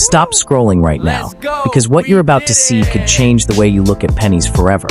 Stop scrolling right now, because what you're about to see could change the way you look at pennies forever.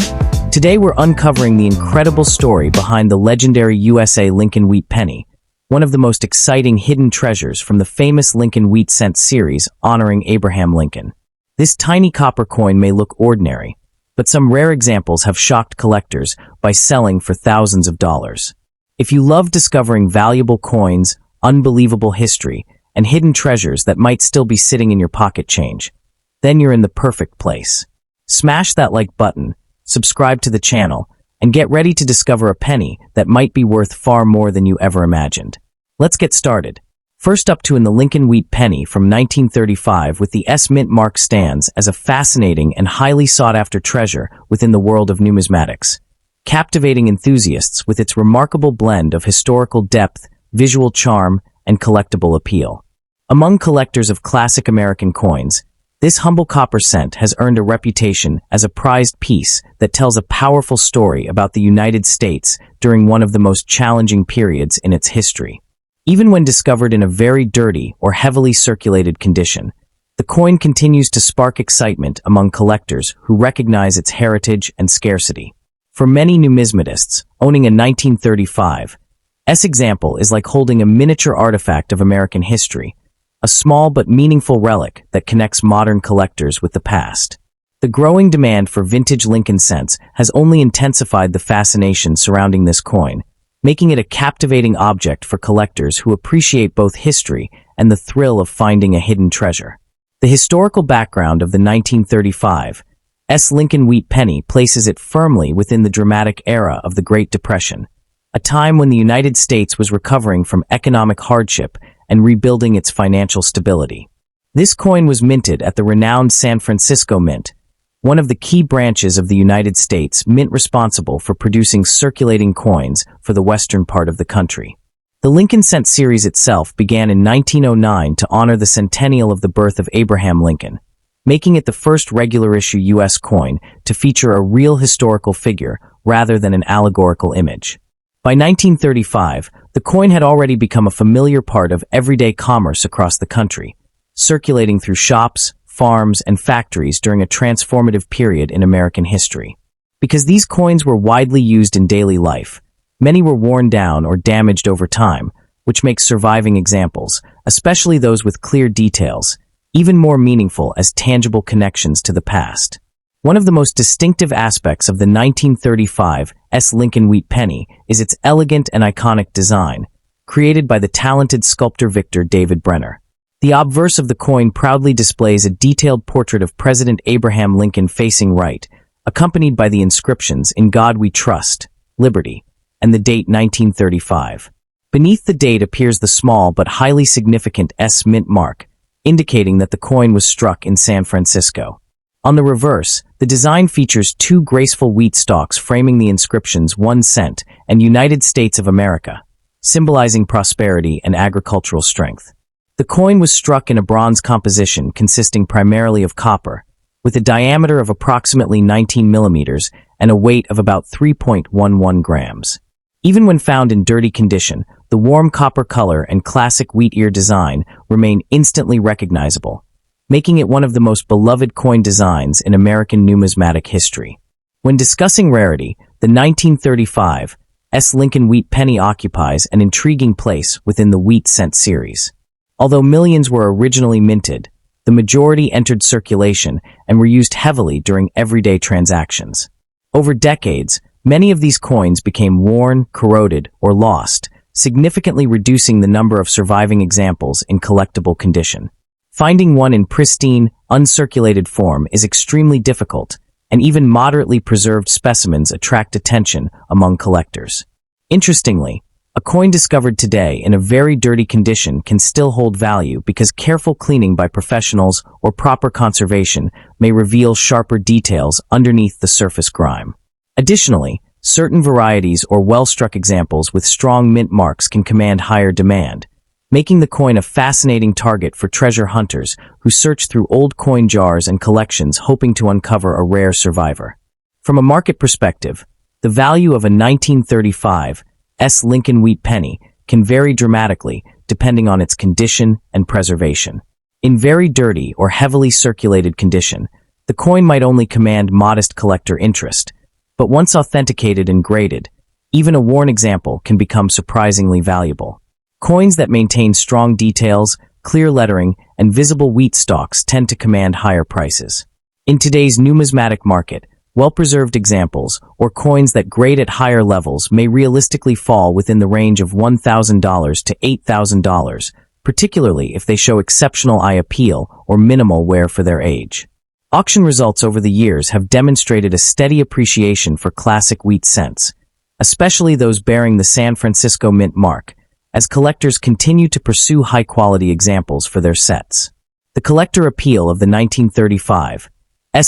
Today we're uncovering the incredible story behind the legendary USA Lincoln Wheat Penny, one of the most exciting hidden treasures from the famous Lincoln Wheat Cent series honoring Abraham Lincoln. This tiny copper coin may look ordinary, but some rare examples have shocked collectors by selling for thousands of dollars. If you love discovering valuable coins, unbelievable history, and hidden treasures that might still be sitting in your pocket change, then you're in the perfect place. Smash that like button, subscribe to the channel, and get ready to discover a penny that might be worth far more than you ever imagined. Let's get started. First up in the Lincoln Wheat Penny from 1935 with the S mint mark stands as a fascinating and highly sought-after treasure within the world of numismatics, captivating enthusiasts with its remarkable blend of historical depth, visual charm, and collectible appeal. Among collectors of classic American coins, this humble copper cent has earned a reputation as a prized piece that tells a powerful story about the United States during one of the most challenging periods in its history. Even when discovered in a very dirty or heavily circulated condition, the coin continues to spark excitement among collectors who recognize its heritage and scarcity. For many numismatists, owning a 1935 example is like holding a miniature artifact of American history, a small but meaningful relic that connects modern collectors with the past. The growing demand for vintage Lincoln cents has only intensified the fascination surrounding this coin, making it a captivating object for collectors who appreciate both history and the thrill of finding a hidden treasure. The historical background of the 1935 Lincoln Wheat Penny places it firmly within the dramatic era of the Great Depression, a time when the United States was recovering from economic hardship and rebuilding its financial stability. This coin was minted at the renowned San Francisco Mint, one of the key branches of the United States Mint responsible for producing circulating coins for the western part of the country. The Lincoln Cent series itself began in 1909 to honor the centennial of the birth of Abraham Lincoln, making it the first regular-issue U.S. coin to feature a real historical figure rather than an allegorical image. By 1935, the coin had already become a familiar part of everyday commerce across the country, circulating through shops, farms, and factories during a transformative period in American history. Because these coins were widely used in daily life, many were worn down or damaged over time, which makes surviving examples, especially those with clear details, even more meaningful as tangible connections to the past. One of the most distinctive aspects of the 1935 Lincoln Wheat Penny is its elegant and iconic design, created by the talented sculptor Victor David Brenner. The obverse of the coin proudly displays a detailed portrait of President Abraham Lincoln facing right, accompanied by the inscriptions "In God We Trust," "Liberty," and the date 1935. Beneath the date appears the small but highly significant S mint mark, indicating that the coin was struck in San Francisco. On the reverse, the design features two graceful wheat stalks framing the inscriptions 1 cent and United States of America, symbolizing prosperity and agricultural strength. The coin was struck in a bronze composition consisting primarily of copper, with a diameter of approximately 19 millimeters and a weight of about 3.11 grams. Even when found in dirty condition, the warm copper color and classic wheat ear design remain instantly recognizable, making it one of the most beloved coin designs in American numismatic history. When discussing rarity, the 1935 Lincoln Wheat Penny occupies an intriguing place within the Wheat Cent series. Although millions were originally minted, the majority entered circulation and were used heavily during everyday transactions. Over decades, many of these coins became worn, corroded, or lost, significantly reducing the number of surviving examples in collectible condition. Finding one in pristine, uncirculated form is extremely difficult, and even moderately preserved specimens attract attention among collectors. Interestingly, a coin discovered today in a very dirty condition can still hold value because careful cleaning by professionals or proper conservation may reveal sharper details underneath the surface grime. Additionally, certain varieties or well-struck examples with strong mint marks can command higher demand, making the coin a fascinating target for treasure hunters who search through old coin jars and collections hoping to uncover a rare survivor. From a market perspective, the value of a 1935 Lincoln Wheat Penny can vary dramatically depending on its condition and preservation. In very dirty or heavily circulated condition, the coin might only command modest collector interest, but once authenticated and graded, even a worn example can become surprisingly valuable. Coins that maintain strong details, clear lettering, and visible wheat stalks tend to command higher prices. In today's numismatic market, well-preserved examples, or coins that grade at higher levels, may realistically fall within the range of $1,000 to $8,000, particularly if they show exceptional eye appeal or minimal wear for their age. Auction results over the years have demonstrated a steady appreciation for classic wheat cents, especially those bearing the San Francisco Mint mark, as collectors continue to pursue high-quality examples for their sets. The collector appeal of the 1935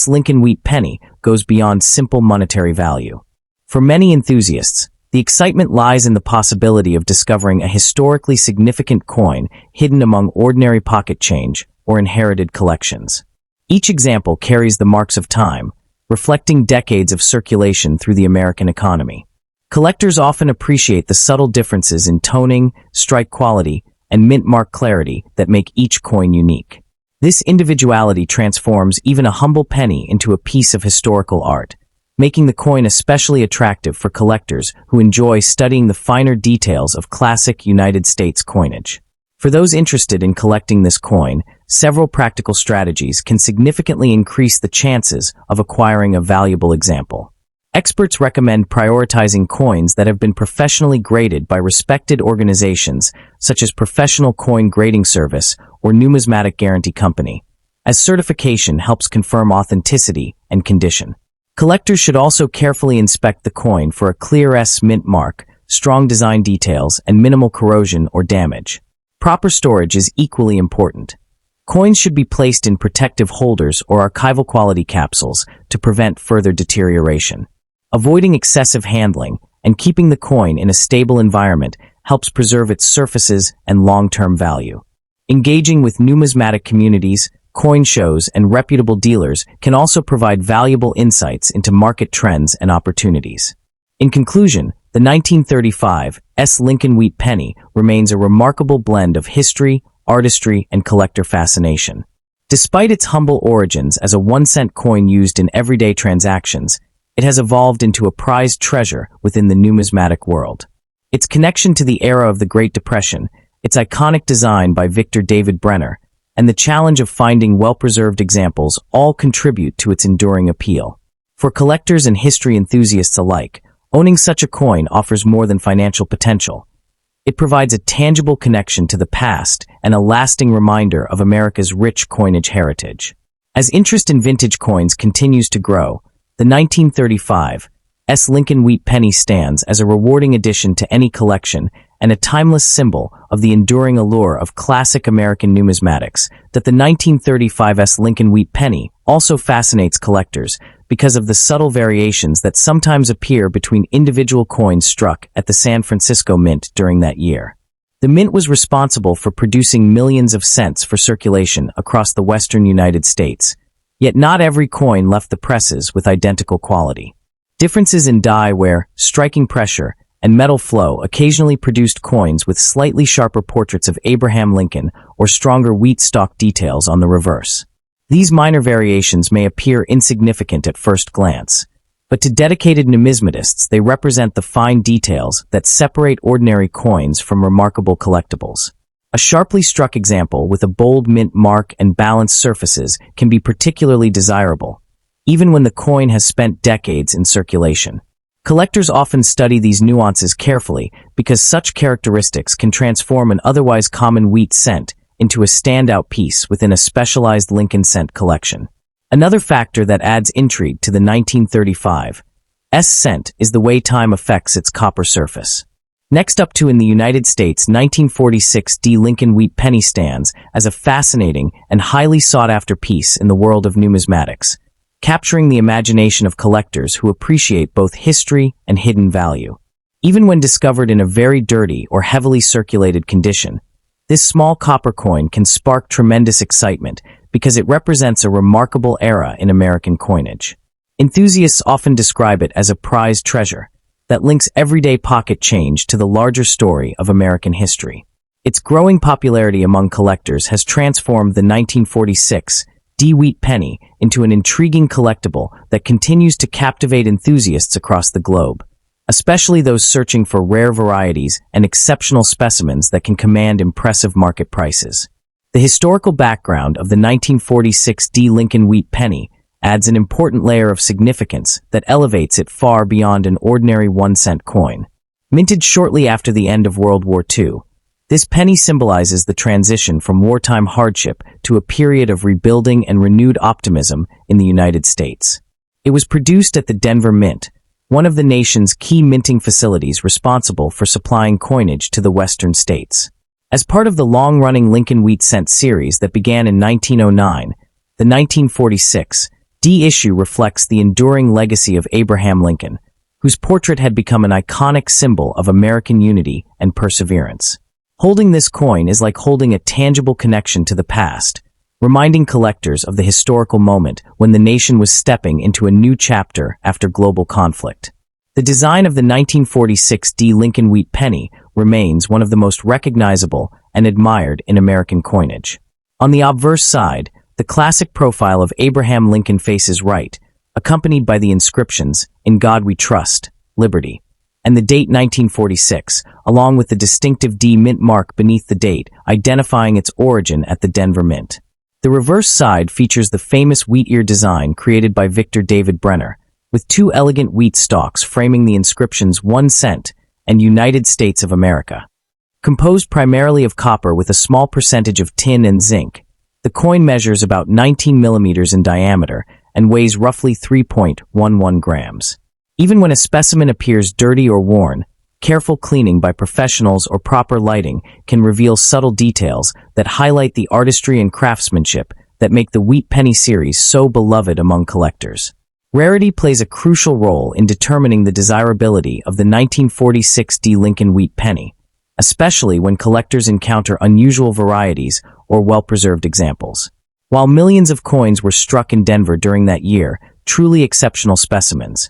Lincoln Wheat Penny goes beyond simple monetary value. For many enthusiasts, the excitement lies in the possibility of discovering a historically significant coin hidden among ordinary pocket change or inherited collections. Each example carries the marks of time, reflecting decades of circulation through the American economy. Collectors often appreciate the subtle differences in toning, strike quality, and mint mark clarity that make each coin unique. This individuality transforms even a humble penny into a piece of historical art, making the coin especially attractive for collectors who enjoy studying the finer details of classic United States coinage. For those interested in collecting this coin, several practical strategies can significantly increase the chances of acquiring a valuable example. Experts recommend prioritizing coins that have been professionally graded by respected organizations such as Professional Coin Grading Service or Numismatic Guarantee Company, as certification helps confirm authenticity and condition. Collectors should also carefully inspect the coin for a clear mint mark, strong design details, and minimal corrosion or damage. Proper storage is equally important. Coins should be placed in protective holders or archival quality capsules to prevent further deterioration. Avoiding excessive handling and keeping the coin in a stable environment helps preserve its surfaces and long-term value. Engaging with numismatic communities, coin shows, and reputable dealers can also provide valuable insights into market trends and opportunities. In conclusion, the 1935 Lincoln Wheat Penny remains a remarkable blend of history, artistry, and collector fascination. Despite its humble origins as a 1-cent coin used in everyday transactions, it has evolved into a prized treasure within the numismatic world. Its connection to the era of the Great Depression, its iconic design by Victor David Brenner, and the challenge of finding well-preserved examples all contribute to its enduring appeal. For collectors and history enthusiasts alike, owning such a coin offers more than financial potential. It provides a tangible connection to the past and a lasting reminder of America's rich coinage heritage. As interest in vintage coins continues to grow, the 1935 Lincoln Wheat Penny stands as a rewarding addition to any collection and a timeless symbol of the enduring allure of classic American numismatics. That the 1935 Lincoln Wheat Penny also fascinates collectors because of the subtle variations that sometimes appear between individual coins struck at the San Francisco Mint during that year. The mint was responsible for producing millions of cents for circulation across the western United States. Yet not every coin left the presses with identical quality. Differences in die wear, striking pressure, and metal flow occasionally produced coins with slightly sharper portraits of Abraham Lincoln or stronger wheat stalk details on the reverse. These minor variations may appear insignificant at first glance, but to dedicated numismatists they represent the fine details that separate ordinary coins from remarkable collectibles. A sharply struck example with a bold mint mark and balanced surfaces can be particularly desirable, even when the coin has spent decades in circulation. Collectors often study these nuances carefully because such characteristics can transform an otherwise common wheat cent into a standout piece within a specialized Lincoln cent collection. Another factor that adds intrigue to the 1935 cent is the way time affects its copper surface. Next up in the United States, 1946 Lincoln Wheat Penny stands as a fascinating and highly sought-after piece in the world of numismatics, capturing the imagination of collectors who appreciate both history and hidden value. Even when discovered in a very dirty or heavily circulated condition, this small copper coin can spark tremendous excitement because it represents a remarkable era in American coinage. Enthusiasts often describe it as a prized treasure that links everyday pocket change to the larger story of American history. Its growing popularity among collectors has transformed the 1946 Wheat Penny into an intriguing collectible that continues to captivate enthusiasts across the globe, especially those searching for rare varieties and exceptional specimens that can command impressive market prices. The historical background of the 1946 Lincoln Wheat Penny adds an important layer of significance that elevates it far beyond an ordinary 1-cent coin. Minted shortly after the end of World War II, this penny symbolizes the transition from wartime hardship to a period of rebuilding and renewed optimism in the United States. It was produced at the Denver Mint, one of the nation's key minting facilities responsible for supplying coinage to the western states. As part of the long-running Lincoln Wheat Cent series that began in 1909, the 1946 issue reflects the enduring legacy of Abraham Lincoln, whose portrait had become an iconic symbol of American unity and perseverance. Holding this coin is like holding a tangible connection to the past, reminding collectors of the historical moment when the nation was stepping into a new chapter after global conflict. The design of the 1946 Lincoln Wheat Penny remains one of the most recognizable and admired in American coinage. On the obverse side, the classic profile of Abraham Lincoln faces right, accompanied by the inscriptions, "In God We Trust, Liberty," and the date 1946, along with the distinctive D mint mark beneath the date, identifying its origin at the Denver Mint. The reverse side features the famous wheat ear design created by Victor David Brenner, with two elegant wheat stalks framing the inscriptions 1 cent and United States of America. Composed primarily of copper with a small percentage of tin and zinc, the coin measures about 19 millimeters in diameter and weighs roughly 3.11 grams. Even when a specimen appears dirty or worn, careful cleaning by professionals or proper lighting can reveal subtle details that highlight the artistry and craftsmanship that make the Wheat Penny series so beloved among collectors. Rarity plays a crucial role in determining the desirability of the 1946 Lincoln Wheat Penny, especially when collectors encounter unusual varieties or well-preserved examples. While millions of coins were struck in Denver during that year, truly exceptional specimens,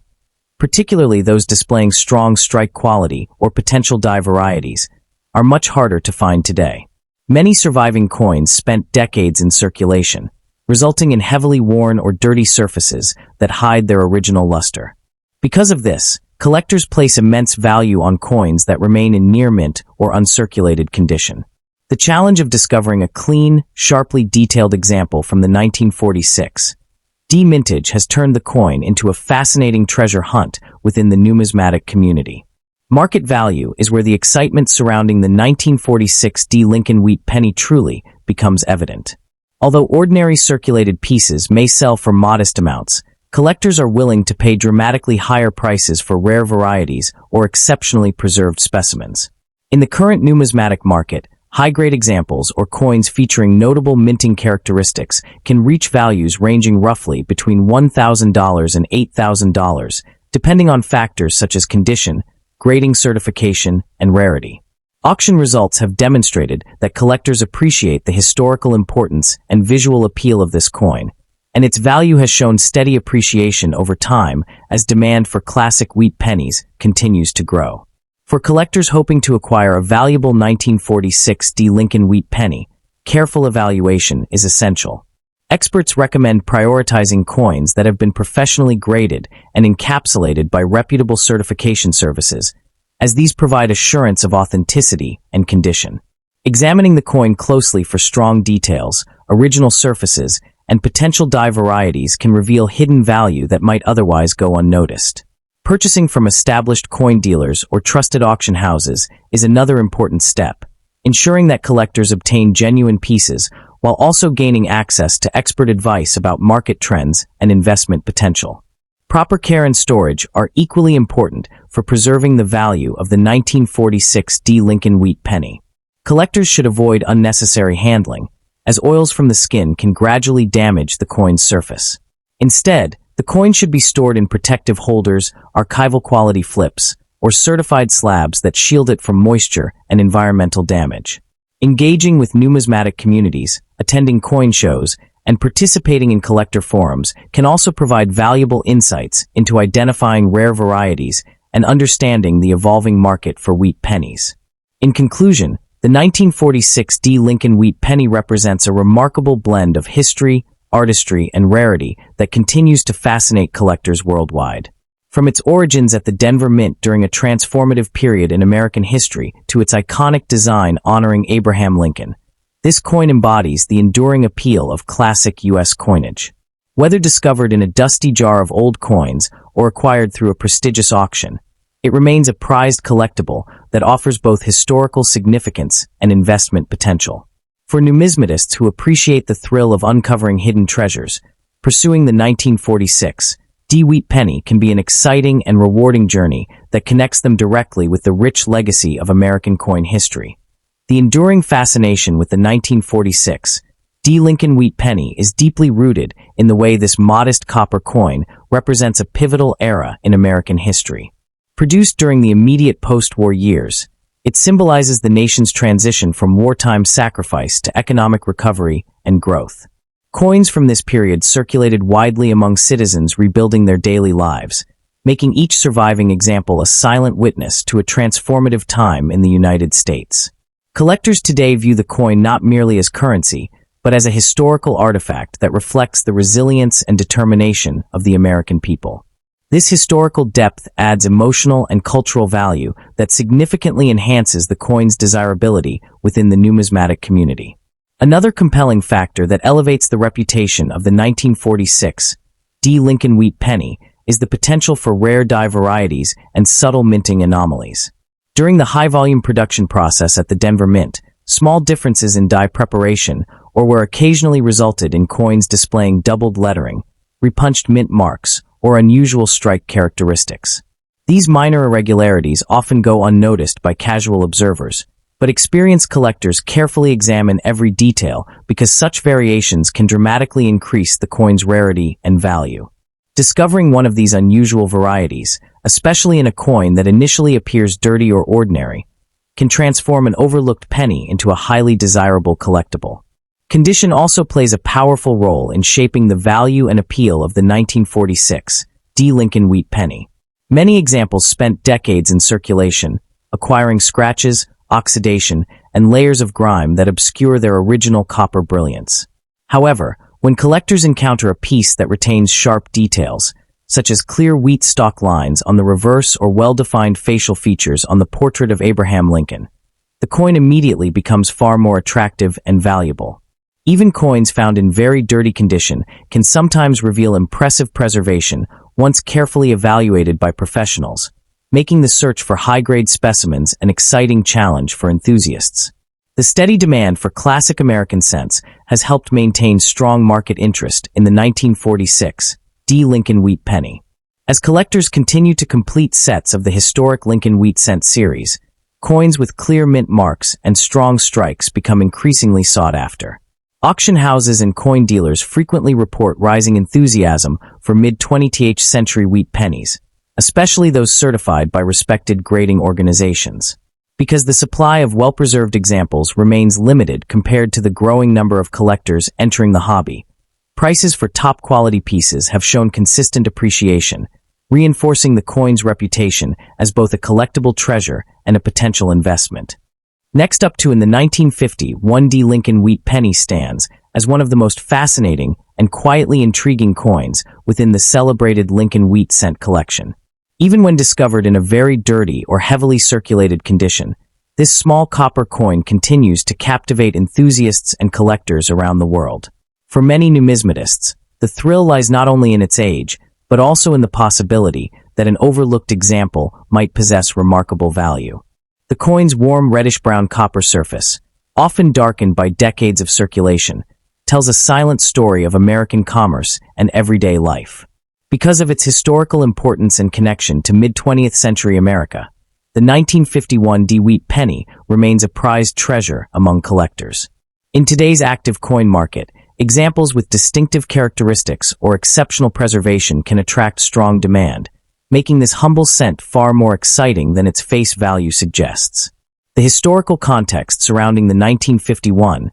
particularly those displaying strong strike quality or potential die varieties, are much harder to find today. Many surviving coins spent decades in circulation, resulting in heavily worn or dirty surfaces that hide their original luster. Because of this, collectors place immense value on coins that remain in near mint or uncirculated condition. The challenge of discovering a clean, sharply detailed example from the 1946 mintage has turned the coin into a fascinating treasure hunt within the numismatic community. Market value is where the excitement surrounding the 1946 Lincoln Wheat Penny truly becomes evident. Although ordinary circulated pieces may sell for modest amounts, collectors are willing to pay dramatically higher prices for rare varieties or exceptionally preserved specimens. In the current numismatic market, high-grade examples or coins featuring notable minting characteristics can reach values ranging roughly between $1,000 and $8,000, depending on factors such as condition, grading certification, and rarity. Auction results have demonstrated that collectors appreciate the historical importance and visual appeal of this coin, and its value has shown steady appreciation over time as demand for classic wheat pennies continues to grow. For collectors hoping to acquire a valuable 1946 Lincoln Wheat Penny, careful evaluation is essential. Experts recommend prioritizing coins that have been professionally graded and encapsulated by reputable certification services, as these provide assurance of authenticity and condition. Examining the coin closely for strong details, original surfaces, and potential die varieties can reveal hidden value that might otherwise go unnoticed. Purchasing from established coin dealers or trusted auction houses is another important step, ensuring that collectors obtain genuine pieces while also gaining access to expert advice about market trends and investment potential. Proper care and storage are equally important for preserving the value of the 1946 Lincoln Wheat Penny. Collectors should avoid unnecessary handling, as oils from the skin can gradually damage the coin's surface. Instead, the coin should be stored in protective holders, archival quality flips, or certified slabs that shield it from moisture and environmental damage. Engaging with numismatic communities, attending coin shows, and participating in collector forums can also provide valuable insights into identifying rare varieties and understanding the evolving market for wheat pennies. In conclusion, The 1946 D. Lincoln Wheat Penny represents a remarkable blend of history, artistry, and rarity that continues to fascinate collectors worldwide. From its origins at the Denver Mint during a transformative period in American history to its iconic design honoring Abraham Lincoln, this coin embodies the enduring appeal of classic U.S. coinage. Whether discovered in a dusty jar of old coins or acquired through a prestigious auction, it remains a prized collectible that offers both historical significance and investment potential. For numismatists who appreciate the thrill of uncovering hidden treasures, pursuing the 1946 D. Wheat Penny can be an exciting and rewarding journey that connects them directly with the rich legacy of American coin history. The enduring fascination with the 1946 D. Lincoln Wheat Penny is deeply rooted in the way this modest copper coin represents a pivotal era in American history. Produced during the immediate post-war years, it symbolizes the nation's transition from wartime sacrifice to economic recovery and growth. Coins from this period circulated widely among citizens rebuilding their daily lives, making each surviving example a silent witness to a transformative time in the United States. Collectors today view the coin not merely as currency, but as a historical artifact that reflects the resilience and determination of the American people. This historical depth adds emotional and cultural value that significantly enhances the coin's desirability within the numismatic community. Another compelling factor that elevates the reputation of the 1946 D. Lincoln Wheat Penny is the potential for rare die varieties and subtle minting anomalies. During the high-volume production process at the Denver Mint, small differences in die preparation were occasionally resulted in coins displaying doubled lettering, repunched mint marks, or unusual strike characteristics. These minor irregularities often go unnoticed by casual observers, but experienced collectors carefully examine every detail because such variations can dramatically increase the coin's rarity and value. Discovering one of these unusual varieties, especially in a coin that initially appears dirty or ordinary, can transform an overlooked penny into a highly desirable collectible. Condition also plays a powerful role in shaping the value and appeal of the 1946 D. Lincoln Wheat Penny. Many examples spent decades in circulation, acquiring scratches, oxidation, and layers of grime that obscure their original copper brilliance. However, when collectors encounter a piece that retains sharp details, such as clear wheat stalk lines on the reverse or well-defined facial features on the portrait of Abraham Lincoln, the coin immediately becomes far more attractive and valuable. Even coins found in very dirty condition can sometimes reveal impressive preservation once carefully evaluated by professionals, making the search for high-grade specimens an exciting challenge for enthusiasts. The steady demand for classic American cents has helped maintain strong market interest in the 1946 D. Lincoln Wheat Penny. As collectors continue to complete sets of the historic Lincoln Wheat Cent series, coins with clear mint marks and strong strikes become increasingly sought after. Auction houses and coin dealers frequently report rising enthusiasm for mid-20th century wheat pennies, especially those certified by respected grading organizations. Because the supply of well-preserved examples remains limited compared to the growing number of collectors entering the hobby, prices for top-quality pieces have shown consistent appreciation, reinforcing the coin's reputation as both a collectible treasure and a potential investment. Next up in the 1950 1D Lincoln Wheat Penny stands as one of the most fascinating and quietly intriguing coins within the celebrated Lincoln Wheat Cent collection. Even when discovered in a very dirty or heavily circulated condition, this small copper coin continues to captivate enthusiasts and collectors around the world. For many numismatists, the thrill lies not only in its age, but also in the possibility that an overlooked example might possess remarkable value. The coin's warm reddish-brown copper surface, often darkened by decades of circulation, tells a silent story of American commerce and everyday life. Because of its historical importance and connection to mid-20th century America, the 1951 D. Wheat Penny remains a prized treasure among collectors. In today's active coin market, examples with distinctive characteristics or exceptional preservation can attract strong demand, making this humble cent far more exciting than its face value suggests. The historical context surrounding the 1951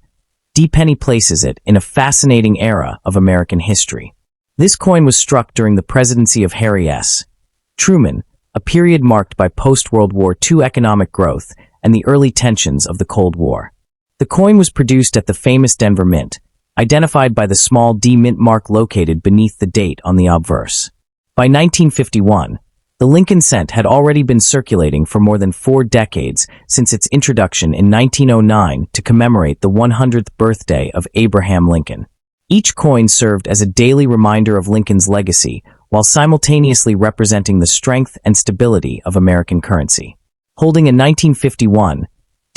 D. Penny places it in a fascinating era of American history. This coin was struck during the presidency of Harry S. Truman, a period marked by post-World War II economic growth and the early tensions of the Cold War. The coin was produced at the famous Denver Mint, identified by the small D mint mark located beneath the date on the obverse. By 1951, the Lincoln cent had already been circulating for more than 4 decades since its introduction in 1909 to commemorate the 100th birthday of Abraham Lincoln. Each coin served as a daily reminder of Lincoln's legacy, while simultaneously representing the strength and stability of American currency. Holding a 1951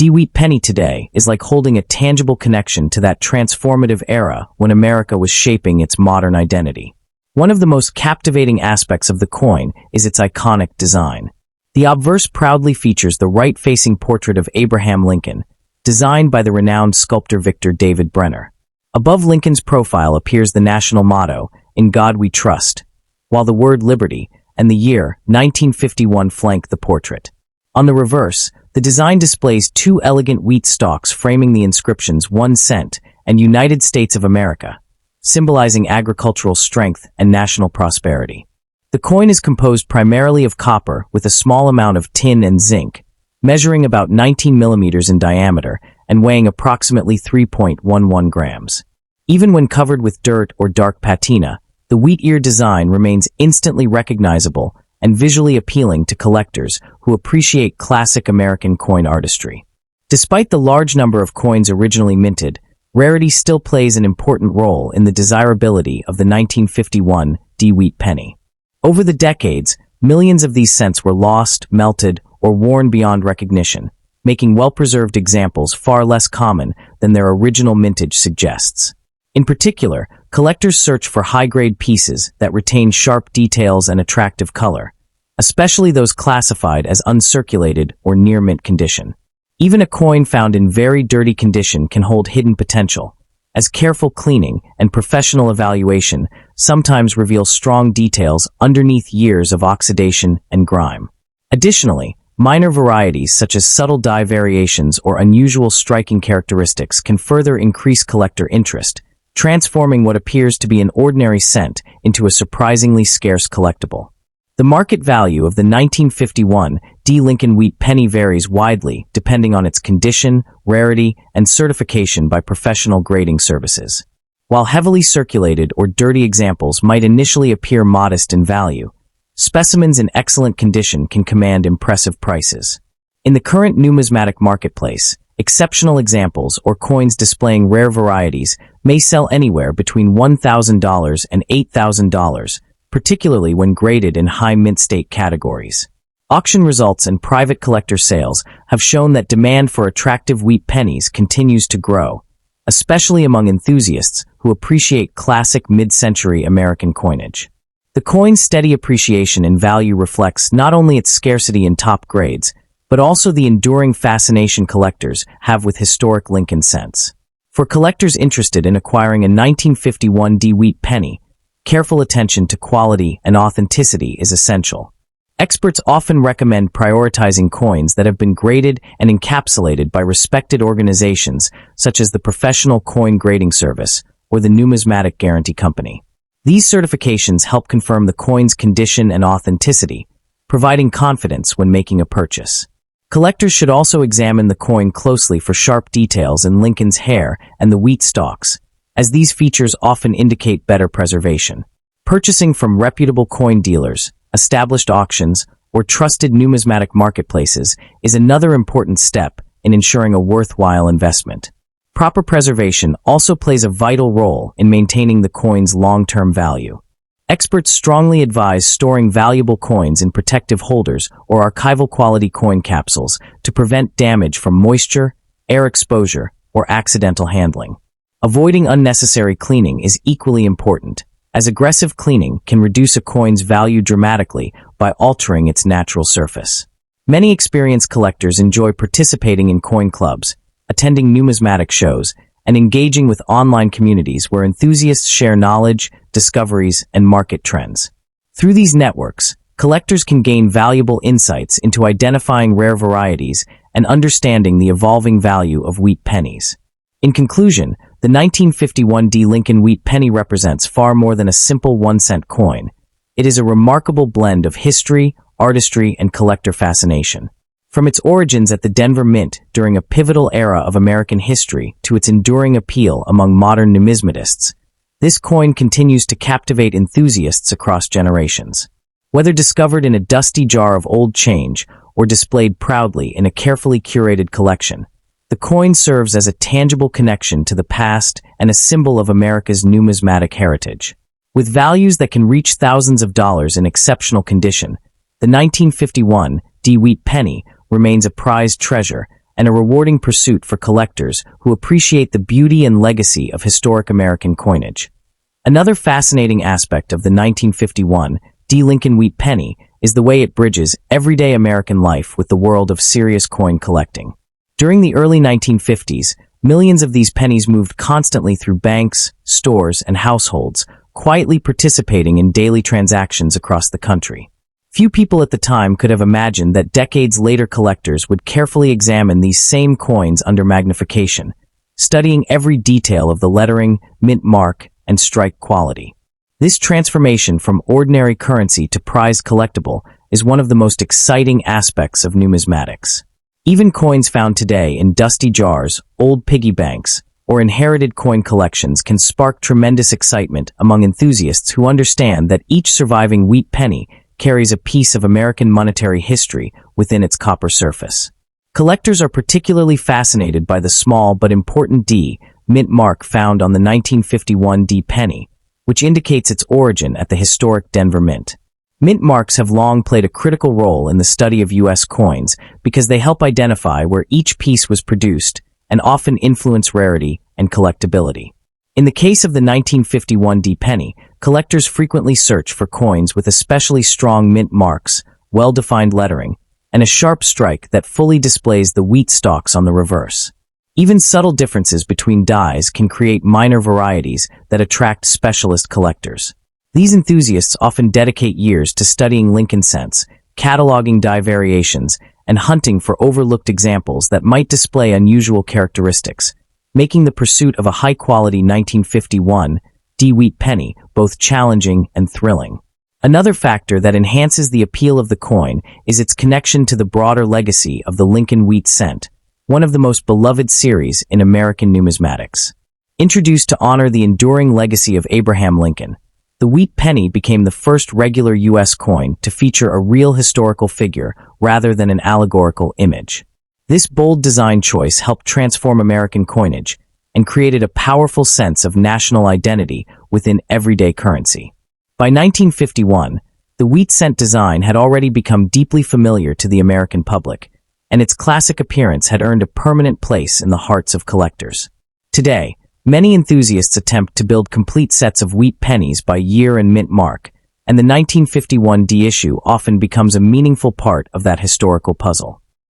Wheat penny today is like holding a tangible connection to that transformative era when America was shaping its modern identity. One of the most captivating aspects of the coin is its iconic design. The obverse proudly features the right-facing portrait of Abraham Lincoln, designed by the renowned sculptor Victor David Brenner. Above Lincoln's profile appears the national motto, "In God We Trust," while the word liberty and the year 1951 flank the portrait. On the reverse, the design displays 2 elegant wheat stalks framing the inscriptions 1 cent and United States of America, symbolizing agricultural strength and national prosperity. The coin is composed primarily of copper with a small amount of tin and zinc, measuring about 19 millimeters in diameter and weighing approximately 3.11 grams. Even when covered with dirt or dark patina, the wheat ear design remains instantly recognizable and visually appealing to collectors who appreciate classic American coin artistry. Despite the large number of coins originally minted, rarity still plays an important role in the desirability of the 1951 Wheat penny. Over the decades, millions of these cents were lost, melted, or worn beyond recognition, making well-preserved examples far less common than their original mintage suggests. In particular, collectors search for high-grade pieces that retain sharp details and attractive color, especially those classified as uncirculated or near-mint condition. Even a coin found in very dirty condition can hold hidden potential, as careful cleaning and professional evaluation sometimes reveal strong details underneath years of oxidation and grime. Additionally, minor varieties such as subtle die variations or unusual striking characteristics can further increase collector interest, transforming what appears to be an ordinary cent into a surprisingly scarce collectible. The market value of the 1951 Lincoln Wheat penny varies widely depending on its condition, rarity, and certification by professional grading services. While heavily circulated or dirty examples might initially appear modest in value, specimens in excellent condition can command impressive prices. In the current numismatic marketplace, exceptional examples or coins displaying rare varieties may sell anywhere between $1,000 and $8,000, particularly when graded in high mint state categories. Auction results and private collector sales have shown that demand for attractive wheat pennies continues to grow, especially among enthusiasts who appreciate classic mid-century American coinage. The coin's steady appreciation in value reflects not only its scarcity in top grades, but also the enduring fascination collectors have with historic Lincoln cents. For collectors interested in acquiring a 1951 Wheat penny, careful attention to quality and authenticity is essential. Experts often recommend prioritizing coins that have been graded and encapsulated by respected organizations such as the Professional Coin Grading Service or the Numismatic Guarantee Company. These certifications help confirm the coin's condition and authenticity, providing confidence when making a purchase. Collectors should also examine the coin closely for sharp details in Lincoln's hair and the wheat stalks, as these features often indicate better preservation. Purchasing from reputable coin dealers, established auctions, or trusted numismatic marketplaces is another important step in ensuring a worthwhile investment. Proper preservation also plays a vital role in maintaining the coin's long-term value. Experts strongly advise storing valuable coins in protective holders or archival quality coin capsules to prevent damage from moisture, air exposure, or accidental handling. Avoiding unnecessary cleaning is equally important, as aggressive cleaning can reduce a coin's value dramatically by altering its natural surface. Many experienced collectors enjoy participating in coin clubs, attending numismatic shows, and engaging with online communities where enthusiasts share knowledge, discoveries, and market trends. Through these networks, collectors can gain valuable insights into identifying rare varieties and understanding the evolving value of wheat pennies. In conclusion, the 1951 Lincoln Wheat penny represents far more than a simple 1-cent coin. It is a remarkable blend of history, artistry, and collector fascination. From its origins at the Denver Mint during a pivotal era of American history to its enduring appeal among modern numismatists, this coin continues to captivate enthusiasts across generations. Whether discovered in a dusty jar of old change or displayed proudly in a carefully curated collection, the coin serves as a tangible connection to the past and a symbol of America's numismatic heritage. With values that can reach thousands of dollars in exceptional condition, the 1951 Wheat Penny remains a prized treasure and a rewarding pursuit for collectors who appreciate the beauty and legacy of historic American coinage. Another fascinating aspect of the 1951 Lincoln Wheat Penny is the way it bridges everyday American life with the world of serious coin collecting. During the early 1950s, millions of these pennies moved constantly through banks, stores, and households, quietly participating in daily transactions across the country. Few people at the time could have imagined that decades later collectors would carefully examine these same coins under magnification, studying every detail of the lettering, mint mark, and strike quality. This transformation from ordinary currency to prized collectible is one of the most exciting aspects of numismatics. Even coins found today in dusty jars, old piggy banks, or inherited coin collections can spark tremendous excitement among enthusiasts who understand that each surviving wheat penny carries a piece of American monetary history within its copper surface. Collectors are particularly fascinated by the small but important D mint mark found on the 1951 penny, which indicates its origin at the historic Denver Mint. Mint marks have long played a critical role in the study of U.S. coins because they help identify where each piece was produced and often influence rarity and collectability. In the case of the 1951 penny, collectors frequently search for coins with especially strong mint marks, well-defined lettering, and a sharp strike that fully displays the wheat stalks on the reverse. Even subtle differences between dies can create minor varieties that attract specialist collectors. These enthusiasts often dedicate years to studying Lincoln cents, cataloging die variations, and hunting for overlooked examples that might display unusual characteristics, making the pursuit of a high-quality 1951 wheat penny both challenging and thrilling. Another factor that enhances the appeal of the coin is its connection to the broader legacy of the Lincoln wheat cent, one of the most beloved series in American numismatics. Introduced to honor the enduring legacy of Abraham Lincoln, the wheat penny became the first regular U.S. coin to feature a real historical figure rather than an allegorical image. This bold design choice helped transform American coinage and created a powerful sense of national identity within everyday currency. By 1951, the wheat cent design had already become deeply familiar to the American public, and its classic appearance had earned a permanent place in the hearts of collectors. Today, many enthusiasts attempt to build complete sets of wheat pennies by year and mint mark, and the 1951 issue often becomes a meaningful part of that historical puzzle.